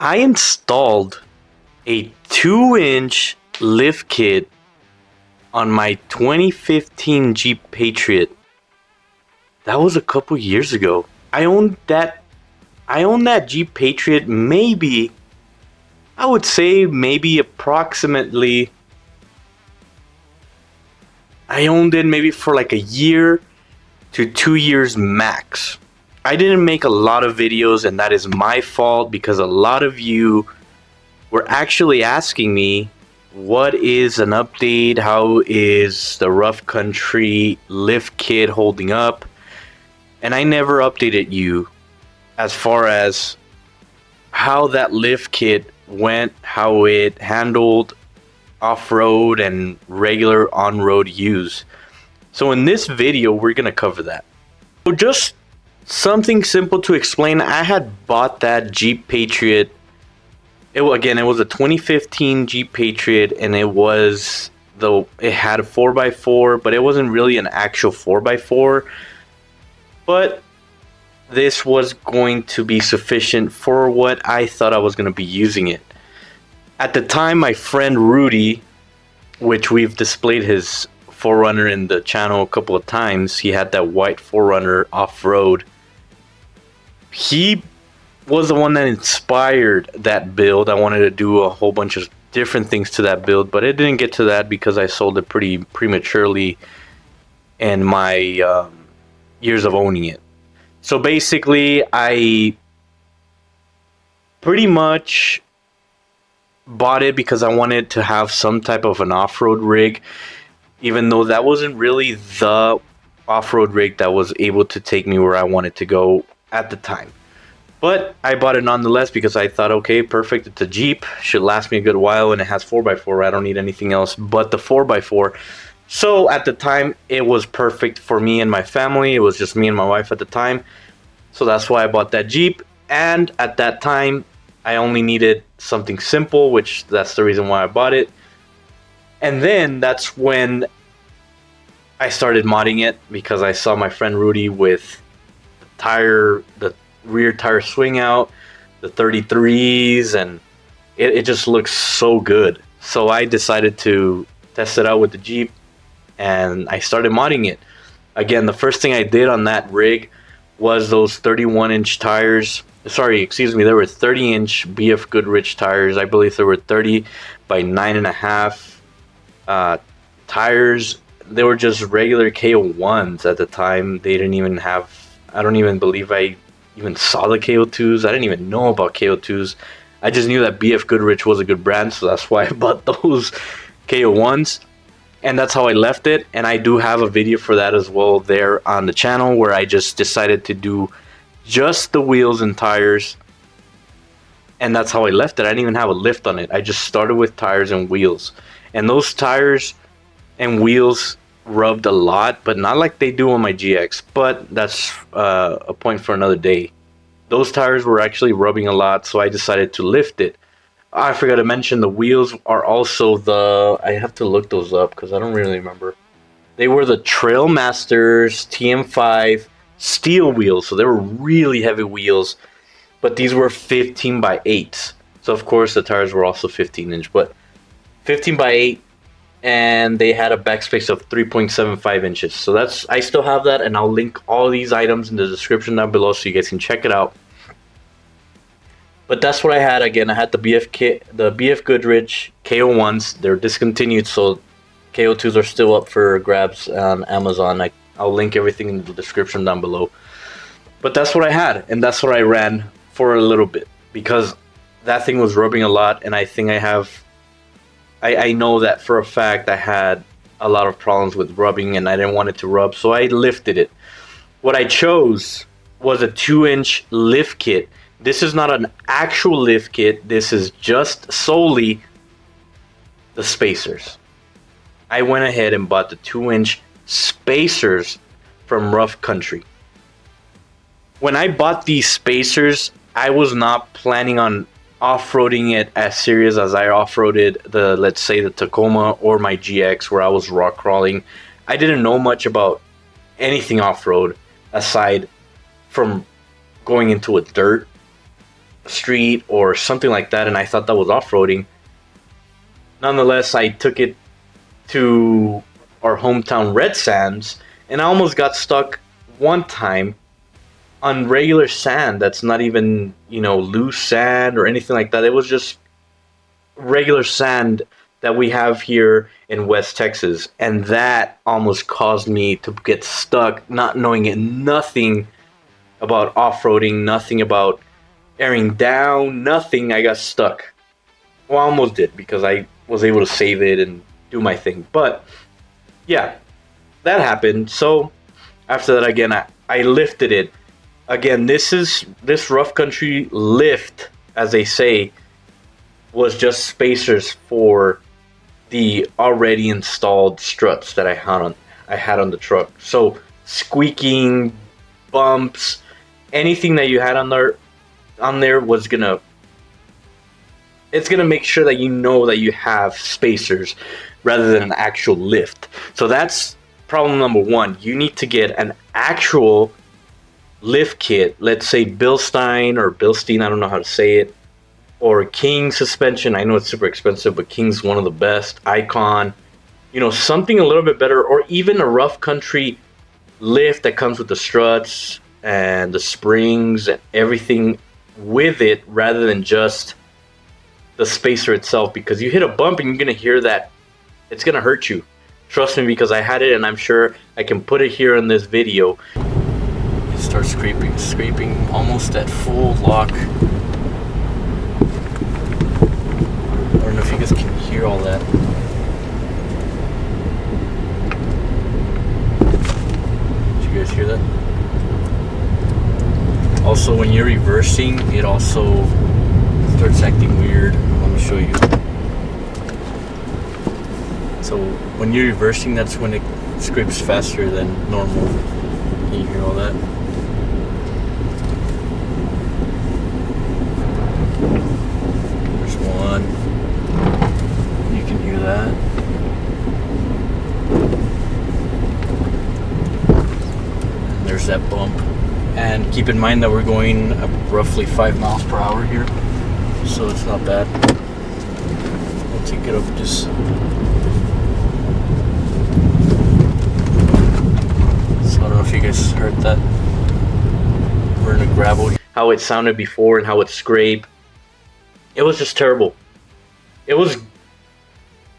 I installed a 2-inch lift kit on my 2015 Jeep Patriot. That was a couple years ago. I owned that Jeep Patriot maybe, I would say maybe approximately, I owned it maybe for like a year to 2 years max. I didn't make a lot of videos, and that is my fault because a lot of you were actually asking me what is an update, how is the rough country lift kit holding up, and I never updated you as far as how that lift kit went, how it handled off-road and regular on-road use. So in this video we're gonna cover that. So just something simple to explain. I had bought that Jeep Patriot. It was a 2015 Jeep Patriot, and it had a 4x4, but it wasn't really an actual 4x4. But this was going to be sufficient for what I thought I was going to be using it. At the time, my friend Rudy, which we've displayed his 4Runner in the channel a couple of times, he had that white 4Runner off-road. He was the one that inspired that build. I wanted to do a whole bunch of different things to that build, but it didn't get to that because I sold it pretty prematurely in my years of owning it. So basically, I pretty much bought it because I wanted to have some type of an off-road rig, even though that wasn't really the off-road rig that was able to take me where I wanted to go at the time. But I bought it nonetheless because I thought, okay, perfect, it's a Jeep, should last me a good while, and it has 4x4. I don't need anything else but the 4x4. So at the time, it was perfect for me and my family. It was just me and my wife at the time. So that's why I bought that Jeep. And at that time, I only needed something simple, which that's the reason why I bought it. And then that's when I started modding it because I saw my friend Rudy with the rear tire swing out, the 33s, and it just looks so good. So I decided to test it out with the Jeep, and I started modding it. Again, the first thing I did on that rig was those 31-inch tires. Sorry, excuse me, they were 30-inch BF Goodrich tires. I believe they were 30 by 9.5 tires. They were just regular KO1s at the time. They didn't even have, I don't even believe I even saw the KO2s. I didn't even know about KO2s. I just knew that BF Goodrich was a good brand, so that's why I bought those KO1s. And that's how I left it. And I do have a video for that as well there on the channel, where I just decided to do just the wheels and tires. And that's how I left it. I didn't even have a lift on it. I just started with tires and wheels. And those tires and wheels rubbed a lot, but not like they do on my GX. But that's a point for another day. Those tires were actually rubbing a lot, so I decided to lift it. I forgot to mention the wheels are also I have to look those up because I don't really remember. They were the Trailmasters TM5 steel wheels, so they were really heavy wheels, but these were 15 by 8. So of course the tires were also 15-inch, but 15 by 8, and they had a backspace of 3.75 inches. So I still have that, and I'll link all these items in the description down below so you guys can check it out. But that's what I had. Again, I had the BF Goodrich KO1s. They're discontinued, so KO2s are still up for grabs on Amazon. I'll link everything in the description down below. But that's what I had, and that's what I ran for a little bit because that thing was rubbing a lot, and I think I know that for a fact I had a lot of problems with rubbing, and I didn't want it to rub, so I lifted it. What I chose was a 2-inch lift kit. This is not an actual lift kit. This is just solely the spacers. I went ahead and bought the 2-inch spacers from Rough Country. When I bought these spacers, I was not planning on off-roading it as serious as I off-roaded let's say the Tacoma or my GX, where I was rock crawling. I didn't know much about anything off-road aside from going into a dirt. street or something like that, and I thought that was off-roading. Nonetheless, I took it to our hometown Red Sands, and I almost got stuck one time on regular sand that's not even, loose sand or anything like that. It was just regular sand that we have here in West Texas, and that almost caused me to get stuck, not knowing nothing about off-roading, nothing about airing down, nothing. I got stuck. Well, I almost did, because I was able to save it and do my thing. But yeah, that happened. So after that, again, I lifted it. Again, this rough country lift, as they say, was just spacers for the already installed struts that I had on the truck. So squeaking, bumps, anything that you had on there was gonna, it's gonna make sure that you know that you have spacers rather than an actual lift. So that's problem number one. You need to get an actual lift kit. Let's say Bilstein or Bilstein, I don't know how to say it, or King suspension. I know it's super expensive, but King's one of the best. Icon, something a little bit better, or even a rough country lift that comes with the struts and the springs and everything with it, rather than just the spacer itself, because you hit a bump and you're gonna hear that. It's gonna hurt you. Trust me, because I had it, and I'm sure I can put it here in this video. It starts scraping almost at full lock. I don't know if you guys can hear all that. Did you guys hear that? Also, when you're reversing, it also starts acting weird. Let me show you. So when you're reversing, that's when it scrapes faster than normal. Can you hear all that? There's one. You can hear that. And there's that bump. And keep in mind that we're going roughly 5 miles per hour here, so it's not bad. I'll take it up just. So I don't know if you guys heard that. We're in a gravel. How it sounded before and how it scraped. It was just terrible. It was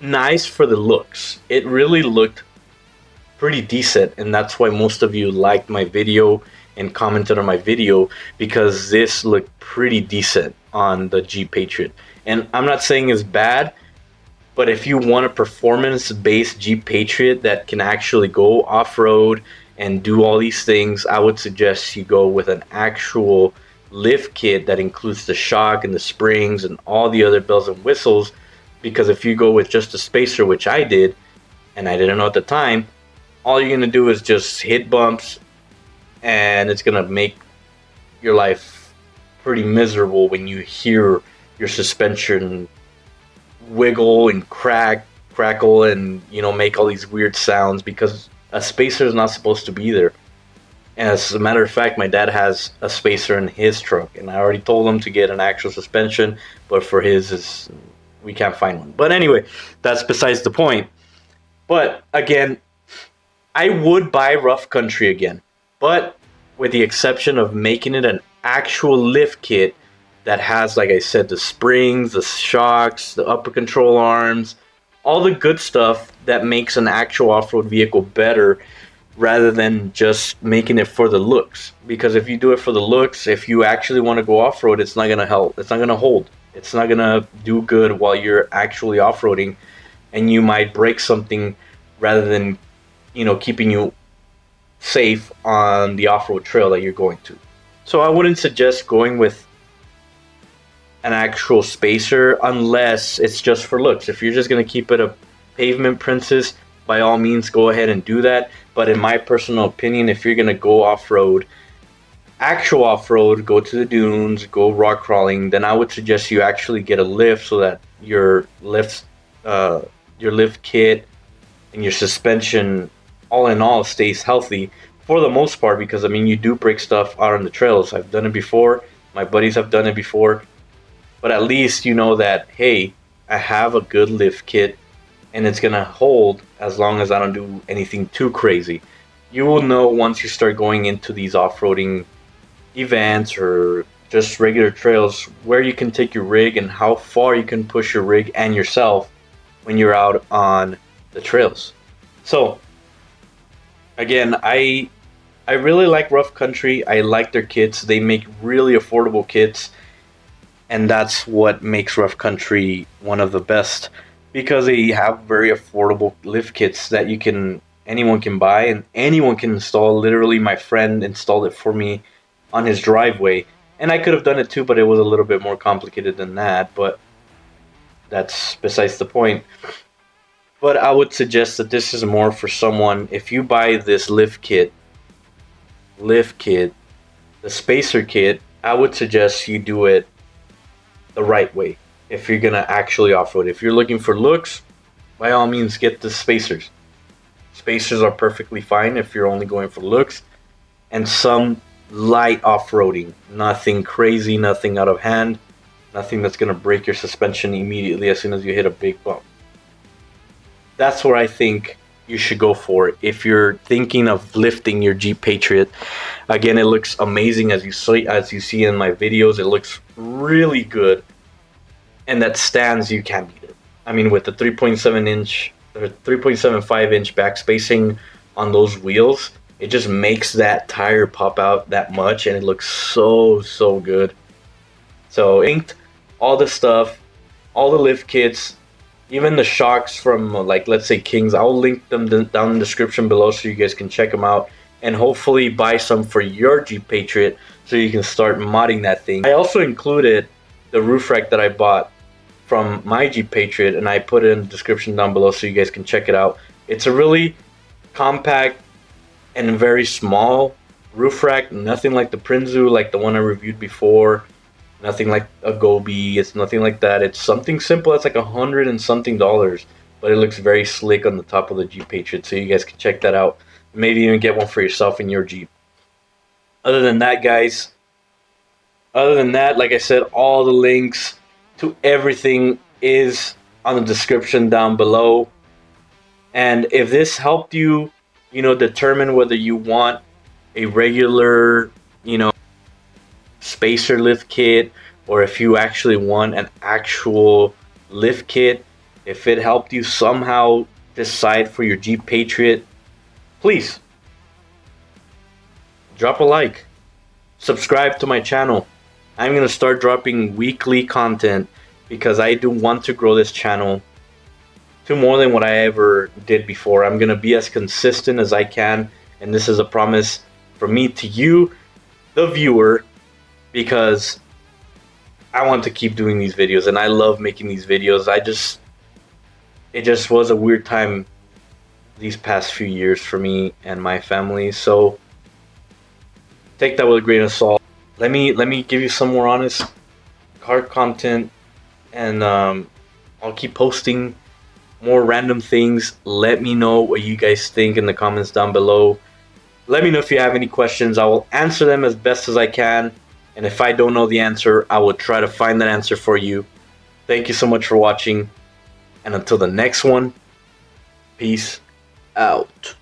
nice for the looks. It really looked pretty decent, and that's why most of you liked my video and commented on my video, because this looked pretty decent on the Jeep Patriot. And I'm not saying it's bad, but if you want a performance-based Jeep Patriot that can actually go off-road and do all these things, I would suggest you go with an actual lift kit that includes the shock and the springs and all the other bells and whistles. Because if you go with just a spacer, which I did, and I didn't know at the time, all you're gonna do is just hit bumps, and it's gonna make your life pretty miserable when you hear your suspension wiggle and crackle and make all these weird sounds, because a spacer is not supposed to be there. And as a matter of fact, my dad has a spacer in his truck, and I already told him to get an actual suspension, but for his we can't find one. But anyway, that's besides the point. But again, I would buy rough country again, but with the exception of making it an actual lift kit that has, like I said, the springs, the shocks, the upper control arms, all the good stuff that makes an actual off-road vehicle better, rather than just making it for the looks. Because if you do it for the looks, if you actually want to go off-road, it's not going to help. It's not going to hold. It's not going to do good while you're actually off-roading, and you might break something rather than, keeping you safe on the off-road trail that you're going to. So I wouldn't suggest going with an actual spacer unless it's just for looks. If you're just going to keep it a pavement princess, by all means go ahead and do that. But in my personal opinion, if you're going to go off-road, actual off-road, go to the dunes, go rock crawling, then I would suggest you actually get a lift, so that your lift kit and your suspension, all in all, stays healthy for the most part. Because you do break stuff out on the trails. I've done it before, My buddies have done it before. But at least you know that, hey, I have a good lift kit and it's gonna hold as long as I don't do anything too crazy. You will know once you start going into these off-roading events or just regular trails where you can take your rig and how far you can push your rig and yourself when you're out on the trails. So again, I really like Rough Country. I like their kits. They make really affordable kits, and that's what makes Rough Country one of the best, because they have very affordable lift kits that anyone can buy and anyone can install. Literally, my friend installed it for me on his driveway, and I could have done it too, but it was a little bit more complicated than that. But that's besides the point. But I would suggest that this is more for someone. If you buy this lift kit, the spacer kit, I would suggest you do it the right way. If you're gonna actually off-road, if you're looking for looks, by all means get the spacers. Spacers are perfectly fine if you're only going for looks and some light off-roading. Nothing crazy, nothing out of hand, nothing that's gonna break your suspension immediately as soon as you hit a big bump. That's where I think you should go for if you're thinking of lifting your Jeep Patriot. Again, it looks amazing as you see in my videos. It looks really good, and that stands, you can't beat it. I mean, with the 3.7 inch or 3.75 inch back spacing on those wheels, it just makes that tire pop out that much, and it looks so good. So inked all the stuff, all the lift kits, even the shocks from like, let's say, Kings. I'll link them down in the description below so you guys can check them out and hopefully buy some for your Jeep Patriot so you can start modding that thing. I also included the roof rack that I bought from my Jeep Patriot, and I put it in the description down below so you guys can check it out. It's a really compact and very small roof rack, nothing like the Prinzu, like the one I reviewed before. Nothing like a Gobi. It's nothing like that. It's something simple. It's like $100 and something, but it looks very slick on the top of the Jeep Patriot. So you guys can check that out. Maybe even get one for yourself in your Jeep. Other than that, guys. Like I said, all the links to everything is on the description down below. And if this helped you, determine whether you want a regular, spacer lift kit, or if you actually want an actual lift kit, if it helped you somehow decide for your Jeep Patriot, please drop a like, subscribe to my channel. I'm going to start dropping weekly content because I do want to grow this channel to more than what I ever did before. I'm going to be as consistent as I can, and this is a promise from me to you, the viewer, because I want to keep doing these videos and I love making these videos. It just was a weird time these past few years for me and my family, so take that with a grain of salt. Let me give you some more honest car content, and I'll keep posting more random things. Let me know what you guys think in the comments down below. Let me know if you have any questions. I will answer them as best as I can. And if I don't know the answer, I will try to find that answer for you. Thank you so much for watching. And until the next one, peace out.